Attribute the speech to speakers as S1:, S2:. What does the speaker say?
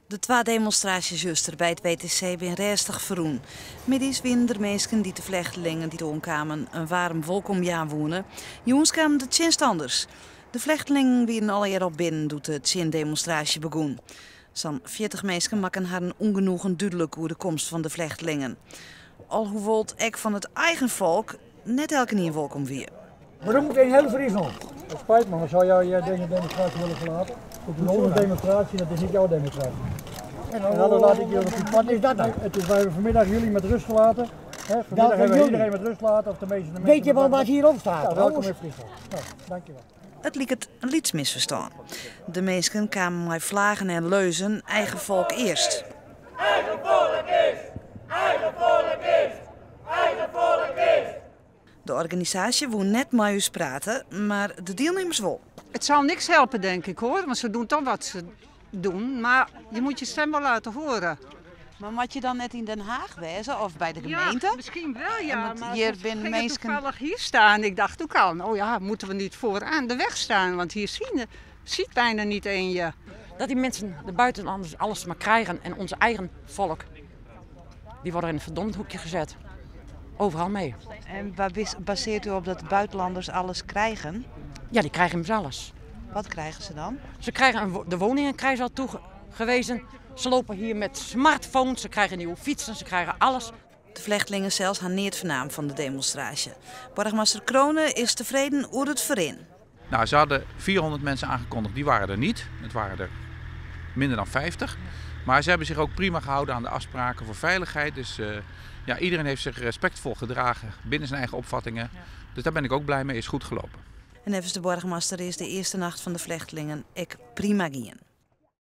S1: De twee demonstratiezuster bij het WTC zijn restig verroen. Middags winnen de mensen die de vluchtelingen die omkwamen een warm welkom wonen. Jongens kwamen de tjinstanders. De vluchtelingen wieren al hier op binnen doet de tjin-demonstratie begon. Zo'n 40 mensen maken haar een ongenoegen duidelijk over de komst van de vluchtelingen. Alhoewel het ek van het eigen volk net elke niet welkom weer.
S2: Waarom moet in heel Friesland? Het spijt me, maar zou jij deze demonstratie willen verlaten? Het is onze demonstratie, dat is niet jouw demonstratie. En dan laat ik jullie. Wat is dat dan? Het is wij vanmiddag jullie met rust gelaten. Vanmiddag hebben we iedereen met rust gelaten. Of de meeste weet je wel wat hierop staat? Ja, welkom in Friesland. Nou, dankjewel.
S1: Het liep het een lieds misverstaan. De mensen kwamen met vlagen en leuzen, eigen volk eerst.
S3: Eigen volk is! Eigen volk is! Eigen volk is!
S1: De organisatie wil net met u praten, maar de deelnemers wel.
S4: Het zal niks helpen, denk ik hoor, want ze doen toch wat ze doen. Maar je moet je stem wel laten horen.
S1: Maar moet je dan net in Den Haag wezen of bij de gemeente?
S4: Ja, misschien wel, ja.
S1: Maar hier
S4: gingen
S1: mensen
S4: toevallig hier staan. Ik dacht ook al, oh ja, moeten we niet vooraan de weg staan, want hier ziet bijna niet één je.
S5: Dat die mensen, de buitenlanders, alles maar krijgen en onze eigen volk, die worden in een verdomd hoekje gezet. Overal mee.
S1: En waar baseert u op dat de buitenlanders alles krijgen?
S5: Ja, die krijgen hem alles.
S1: Wat krijgen ze dan?
S5: Ze krijgen de woningen krijgen ze al toegewezen. Ze lopen hier met smartphones, ze krijgen nieuwe fietsen, ze krijgen alles.
S1: De vluchtelingen zelfs gaan niet vernaam van de demonstratie. Burgemeester Kronen is tevreden over het verin.
S6: Nou, ze hadden 400 mensen aangekondigd, die waren er niet. Het waren er minder dan 50. Maar ze hebben zich ook prima gehouden aan de afspraken voor veiligheid. Dus ja, iedereen heeft zich respectvol gedragen binnen zijn eigen opvattingen. Dus daar ben ik ook blij mee, is goed gelopen.
S1: En nevens de burgemeester is de eerste nacht van de vluchtelingen prima gaan.